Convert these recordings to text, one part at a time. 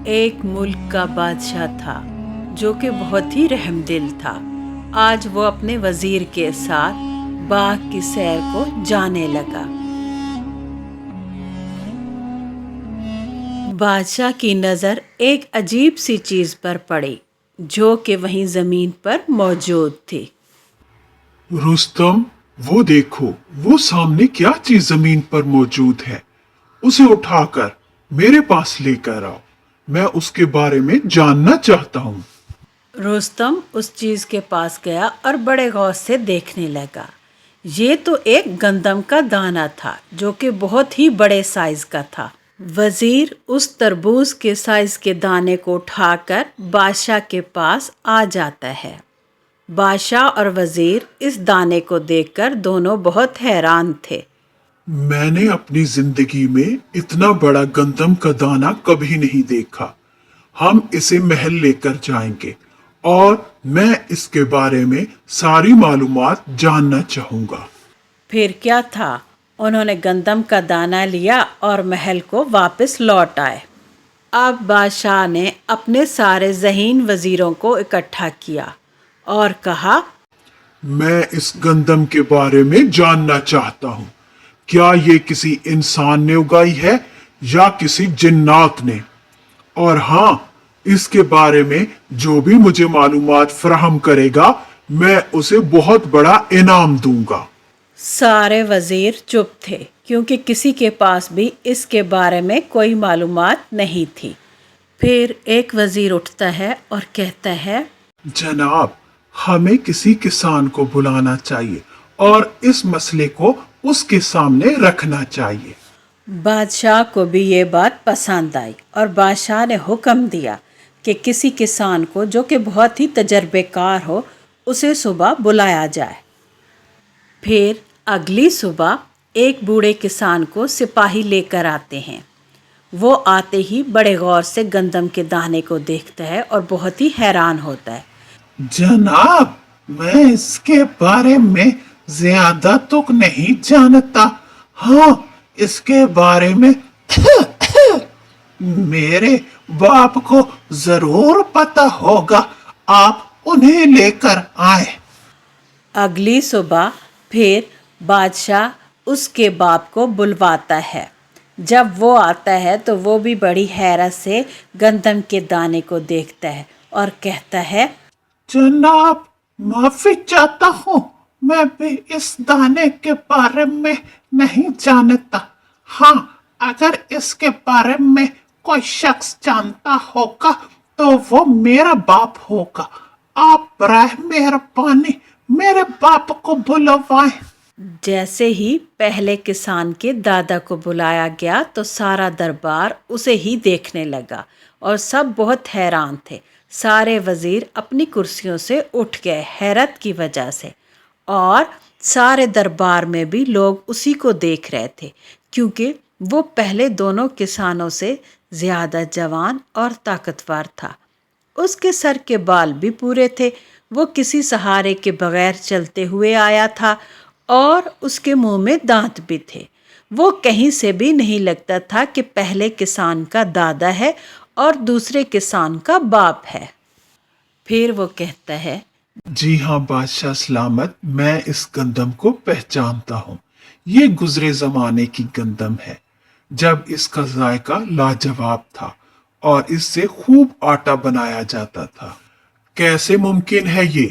ایک ملک کا بادشاہ تھا جو کہ بہت ہی رحمدل تھا۔ آج وہ اپنے وزیر کے ساتھ باغ کی سیر کو جانے لگا۔ بادشاہ کی نظر ایک عجیب سی چیز پر پڑی جو کہ وہیں زمین پر موجود تھی۔ رستم، وہ دیکھو، وہ سامنے کیا چیز زمین پر موجود ہے، اسے اٹھا کر میرے پاس لے کر آؤ، میں اس کے بارے میں جاننا چاہتا ہوں۔ رستم اس چیز کے پاس گیا اور بڑے غور سے دیکھنے لگا۔ یہ تو ایک گندم کا دانہ تھا جو کہ بہت ہی بڑے سائز کا تھا۔ وزیر اس تربوز کے سائز کے دانے کو اٹھا کر بادشاہ کے پاس آ جاتا ہے۔ بادشاہ اور وزیر اس دانے کو دیکھ کر دونوں بہت حیران تھے۔ میں نے اپنی زندگی میں اتنا بڑا گندم کا دانہ کبھی نہیں دیکھا۔ ہم اسے محل لے کر جائیں گے اور میں اس کے بارے میں ساری معلومات جاننا چاہوں گا۔ پھر کیا تھا، انہوں نے گندم کا دانہ لیا اور محل کو واپس لوٹ آئے۔ اب بادشاہ نے اپنے سارے ذہین وزیروں کو اکٹھا کیا اور کہا، میں اس گندم کے بارے میں جاننا چاہتا ہوں۔ کیا یہ کسی انسان نے اگائی ہے یا کسی جنات نے؟ اور ہاں، اس کے بارے میں جو بھی مجھے معلومات فراہم کرے گا میں اسے بہت بڑا انعام دوں گا۔ سارے وزیر چپ تھے کیونکہ کسی کے پاس بھی اس کے بارے میں کوئی معلومات نہیں تھی۔ پھر ایک وزیر اٹھتا ہے اور کہتا ہے، جناب، ہمیں کسی کسان کو بلانا چاہیے اور اس مسئلے کو اس کے سامنے رکھنا چاہیے۔ بادشاہ کو بھی یہ بات پسند آئی اور بادشاہ نے حکم دیا کہ کسی کسان کو جو کہ بہت ہی تجربے کار ہو اسے صبح بلایا جائے۔ پھر اگلی صبح ایک بوڑھے کسان کو سپاہی لے کر آتے ہیں۔ وہ آتے ہی بڑے غور سے گندم کے دانے کو دیکھتا ہے اور بہت ہی حیران ہوتا ہے۔ جناب، میں اس کے بارے میں زیادہ تو نہیں جانتا۔ ہاں، اس کے بارے میں میرے باپ کو ضرور پتا ہوگا، آپ انہیں لے کر آئے۔ اگلی صبح پھر بادشاہ اس کے باپ کو بلواتا ہے۔ جب وہ آتا ہے تو وہ بھی بڑی حیرت سے گندم کے دانے کو دیکھتا ہے اور کہتا ہے، جناب، معافی چاہتا ہوں، میں بھی اس دانے کے بارے میں نہیں جانتا۔ ہاں، اگر اس کے بارے میں کوئی شخص جانتا ہوگا تو وہ میرا باپ ہوگا۔ آپ براہ مہربانی میرے باپ کو بلوائیں۔ جیسے ہی پہلے کسان کے دادا کو بلایا گیا تو سارا دربار اسے ہی دیکھنے لگا اور سب بہت حیران تھے۔ سارے وزیر اپنی کرسیوں سے اٹھ گئے حیرت کی وجہ سے، اور سارے دربار میں بھی لوگ اسی کو دیکھ رہے تھے کیونکہ وہ پہلے دونوں کسانوں سے زیادہ جوان اور طاقتور تھا۔ اس کے سر کے بال بھی پورے تھے، وہ کسی سہارے کے بغیر چلتے ہوئے آیا تھا اور اس کے منہ میں دانت بھی تھے۔ وہ کہیں سے بھی نہیں لگتا تھا کہ پہلے کسان کا دادا ہے اور دوسرے کسان کا باپ ہے۔ پھر وہ کہتا ہے، جی ہاں بادشاہ سلامت، میں اس گندم کو پہچانتا ہوں۔ یہ گزرے زمانے کی گندم ہے جب اس کا ذائقہ لاجواب تھا اور اس سے خوب آٹا بنایا جاتا تھا۔ کیسے ممکن ہے یہ؟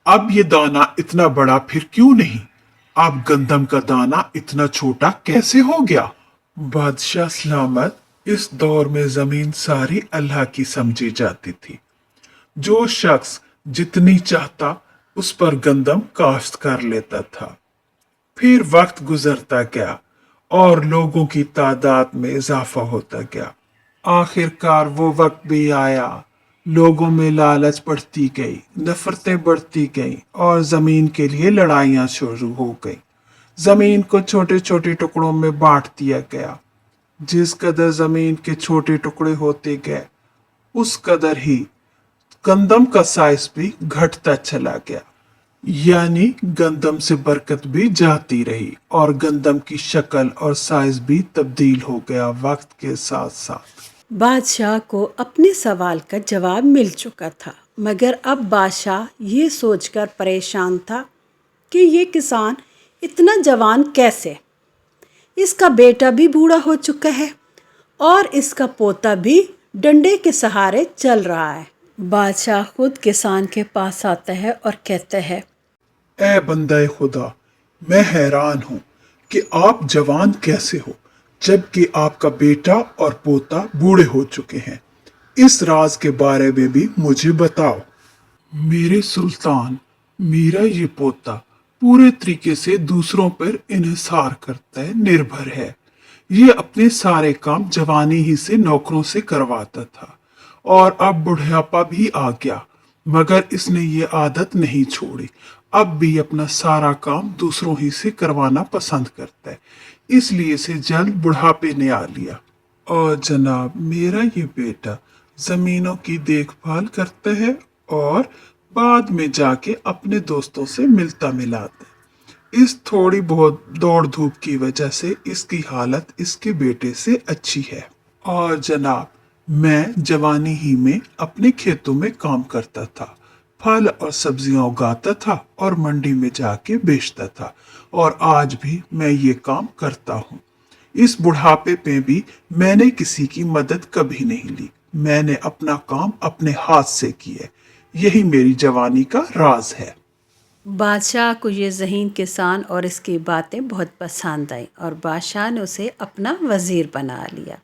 اب یہ دانہ اتنا بڑا پھر کیوں نہیں؟ اب گندم کا دانہ اتنا چھوٹا کیسے ہو گیا؟ بادشاہ سلامت، اس دور میں زمین ساری اللہ کی سمجھی جاتی تھی۔ جو شخص جتنی چاہتا اس پر گندم کاشت کر لیتا تھا۔ پھر وقت گزرتا گیا اور لوگوں کی تعداد میں اضافہ ہوتا گیا۔ آخر کار وہ وقت بھی آیا، لوگوں میں لالچ بڑھتی گئی، نفرتیں بڑھتی گئیں اور زمین کے لیے لڑائیاں شروع ہو گئیں۔ زمین کو چھوٹے چھوٹے ٹکڑوں میں بانٹ دیا گیا۔ جس قدر زمین کے چھوٹے ٹکڑے ہوتے گئے اس قدر ہی گندم کا سائز بھی گھٹتا چلا گیا، یعنی گندم سے برکت بھی جاتی رہی اور گندم کی شکل اور سائز بھی تبدیل ہو گیا وقت کے ساتھ ساتھ۔ بادشاہ کو اپنے سوال کا جواب مل چکا تھا، مگر اب بادشاہ یہ سوچ کر پریشان تھا کہ یہ کسان اتنا جوان کیسے؟ اس کا بیٹا بھی بوڑھا ہو چکا ہے اور اس کا پوتا بھی ڈنڈے کے سہارے چل رہا ہے۔ بادشاہ خود کسان کے پاس آتا ہے اور کہتا ہے، اے بندہ خدا، میں حیران ہوں کہ آپ جوان کیسے ہو جبکہ آپ کا بیٹا اور پوتا بوڑھے ہو چکے ہیں۔ اس راز کے بارے میں بھی مجھے بتاؤ۔ میرے سلطان، میرا یہ پوتا پورے طریقے سے دوسروں پر انحصار کرتا ہے، نربھر ہے۔ یہ اپنے سارے کام جوانی ہی سے نوکروں سے کرواتا تھا اور اب بڑھاپا بھی آ گیا، مگر اس نے یہ عادت نہیں چھوڑی۔ اب بھی اپنا سارا کام دوسروں ہی سے کروانا پسند کرتا ہے، اس لیے اسے جلد بڑھاپے نے آ لیا۔ اور جناب، میرا یہ بیٹا زمینوں کی دیکھ بھال کرتا ہے اور بعد میں جا کے اپنے دوستوں سے ملتا ملاتا ہے۔ اس تھوڑی بہت دوڑ دھوپ کی وجہ سے اس کی حالت اس کے بیٹے سے اچھی ہے۔ اور جناب، میں جوانی ہی میں اپنے کھیتوں میں کام کرتا تھا، پھل اور سبزیاں اگاتا تھا اور منڈی میں جا کے بیچتا تھا، اور آج بھی میں یہ کام کرتا ہوں۔ اس بڑھاپے پہ بھی میں نے کسی کی مدد کبھی نہیں لی، میں نے اپنا کام اپنے ہاتھ سے کیا، یہی میری جوانی کا راز ہے۔ بادشاہ کو یہ ذہین کسان اور اس کی باتیں بہت پسند آئیں اور بادشاہ نے اسے اپنا وزیر بنا لیا۔